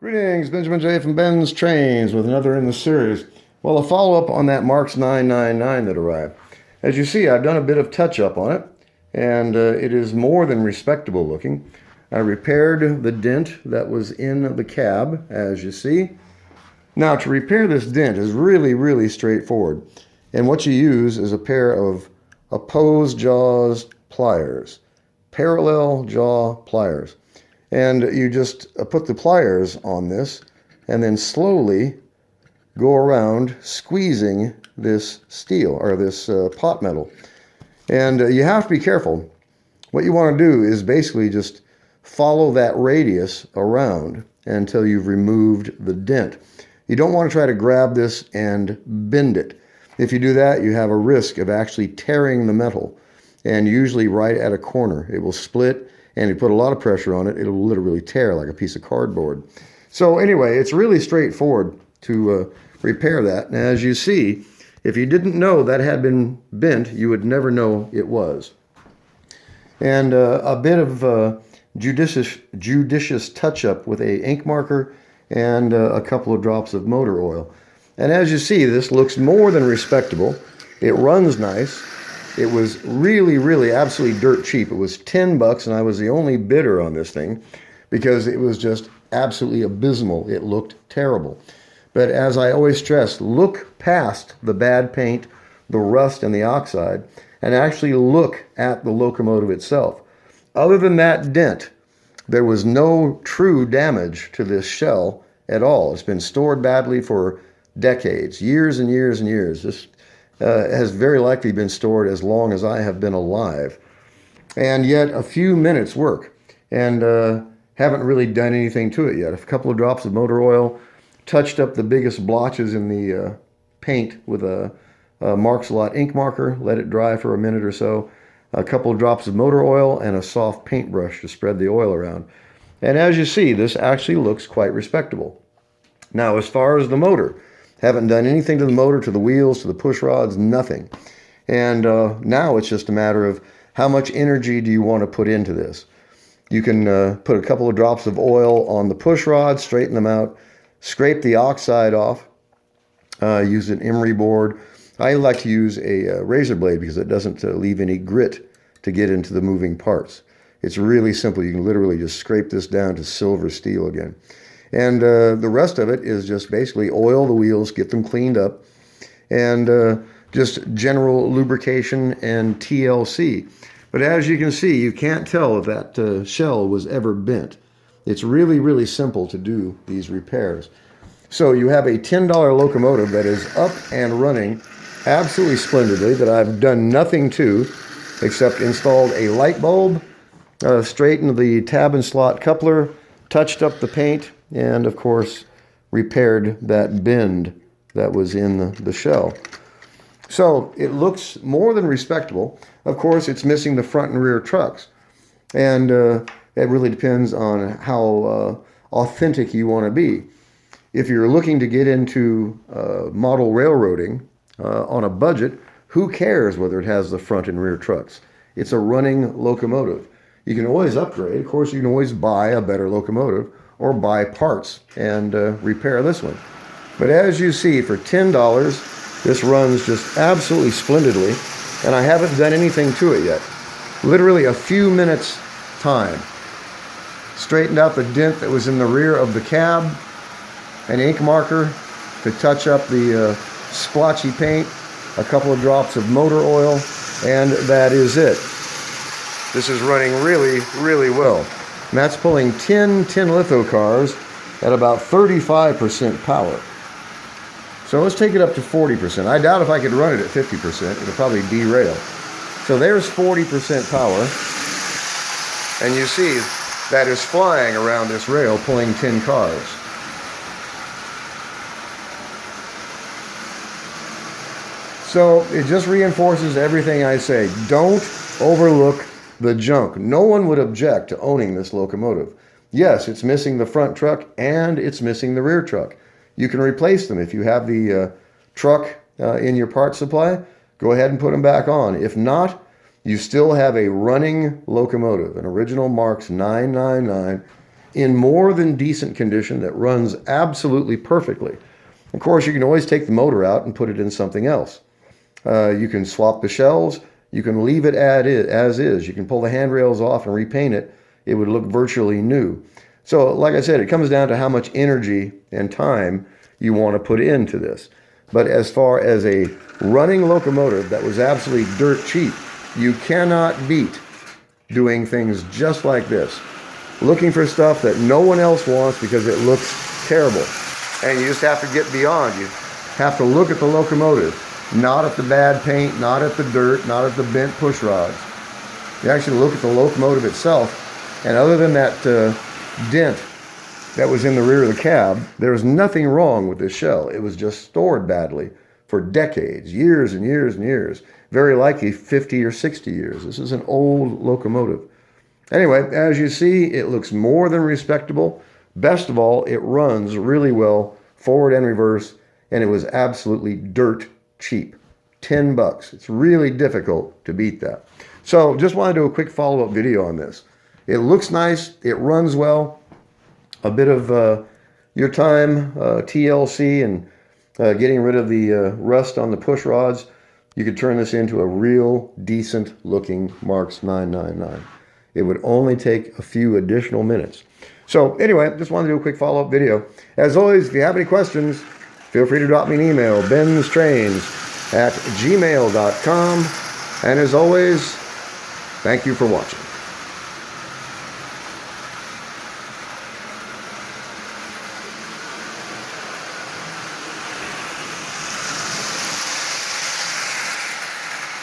Greetings, Benjamin J. from Ben's Trains with another in the series. Well, a follow-up on that Marx 999 that arrived. As you see, I've done a bit of touch-up on it, and it is more than respectable looking. I repaired the dent that was in the cab, as you see. Now, to repair this dent is really straightforward. And what you use is a pair of opposed jaws pliers, parallel jaw pliers. And you just put the pliers on this and then slowly go around squeezing this steel or this pot metal. And you have to be careful. What you want to do is basically just follow that radius around until you've removed the dent. You don't want to try to grab this and bend it. If you do that, you have a risk of actually tearing the metal, and usually right at a corner. It will split, and you put a lot of pressure on it, it'll literally tear like a piece of cardboard. So anyway, it's really straightforward to repair that. And as you see, if you didn't know that had been bent, you would never know it was. And a bit of judicious touch-up with a ink marker and a couple of drops of motor oil. And as you see, this looks more than respectable. It runs nice. It was really absolutely dirt cheap. It was $10, and I was the only bidder on this thing because it was just absolutely abysmal. It looked terrible. But as I always stress, look past the bad paint, the rust, and the oxide, and actually look at the locomotive itself. Other than that dent, there was no true damage to this shell at all. It's been stored badly for decades, years and years and years. This has very likely been stored as long as I have been alive. And yet a few minutes work, and haven't really done anything to it yet. A couple of drops of motor oil, touched up the biggest blotches in the paint with a Marx Lot ink marker, let it dry for a minute or so, a couple of drops of motor oil, and a soft paintbrush to spread the oil around. And as you see, this actually looks quite respectable. Now, as far as the motor, haven't done anything to the motor, to the wheels, to the push rods, nothing. And now it's just a matter of how much energy do you want to put into this. You can put a couple of drops of oil on the push rods, straighten them out, scrape the oxide off, use an emery board. I like to use a razor blade because it doesn't leave any grit to get into the moving parts. It's really simple. You can literally just scrape this down to silver steel again. And the rest of it is just basically oil the wheels, get them cleaned up, and just general lubrication and TLC. But as you can see, you can't tell if that shell was ever bent. It's really simple to do these repairs. So you have a $10 locomotive that is up and running absolutely splendidly, that I've done nothing to except installed a light bulb, straightened the tab and slot coupler, touched up the paint, and of course repaired that bend that was in the shell. So it looks more than respectable. Of course, it's missing the front and rear trucks, and it really depends on how authentic you want to be. If you're looking to get into model railroading on a budget, who cares whether it has the front and rear trucks? It's a running locomotive. You can always upgrade. Of course, you can always buy a better locomotive or buy parts and repair this one. But as you see, for $10, this runs just absolutely splendidly, and I haven't done anything to it yet. Literally a few minutes time. Straightened out the dent that was in the rear of the cab, an ink marker to touch up the splotchy paint, a couple of drops of motor oil, and that is it. This is running really well. And that's pulling 10 litho cars at about 35% power. So let's take it up to 40%. I doubt if I could run it at 50%, it'll probably derail. So there's 40% power. And you see that is flying around this rail pulling 10 cars. So it just reinforces everything I say. Don't overlook the junk. No one would object to owning this locomotive. Yes, it's missing the front truck and it's missing the rear truck. You can replace them. If you have the truck in your part supply, go ahead and put them back on. If not, you still have a running locomotive, an original Marx 999 in more than decent condition that runs absolutely perfectly. Of course, you can always take the motor out and put it in something else. You can swap the shelves. You can leave it as is. You can pull the handrails off and repaint it. It would look virtually new. So, like I said, it comes down to how much energy and time you want to put into this. But as far as a running locomotive that was absolutely dirt cheap, you cannot beat doing things just like this. Looking for stuff that no one else wants because it looks terrible. And you just have to get beyond. You have to look at the locomotive, not at the bad paint, not at the dirt, not at the bent push rods. You actually look at the locomotive itself, and other than that dent that was in the rear of the cab, there was nothing wrong with this shell. It was just stored badly for decades, years and years and years. Very likely 50 or 60 years. This is an old locomotive. Anyway, as you see, it looks more than respectable. Best of all, it runs really well, forward and reverse, and it was absolutely dirt cheap. $10. It's really difficult to beat that. So just want to do a quick follow-up video on this. It looks nice. It runs well. A bit of your time, TLC, and getting rid of the rust on the push rods. You could turn this into a real decent looking Marx 999. It would only take a few additional minutes. So anyway, just wanted to do a quick follow-up video. As always, if you have any questions, feel free to drop me an email, BENZTRAINZ@gmail.com. And as always, thank you for watching.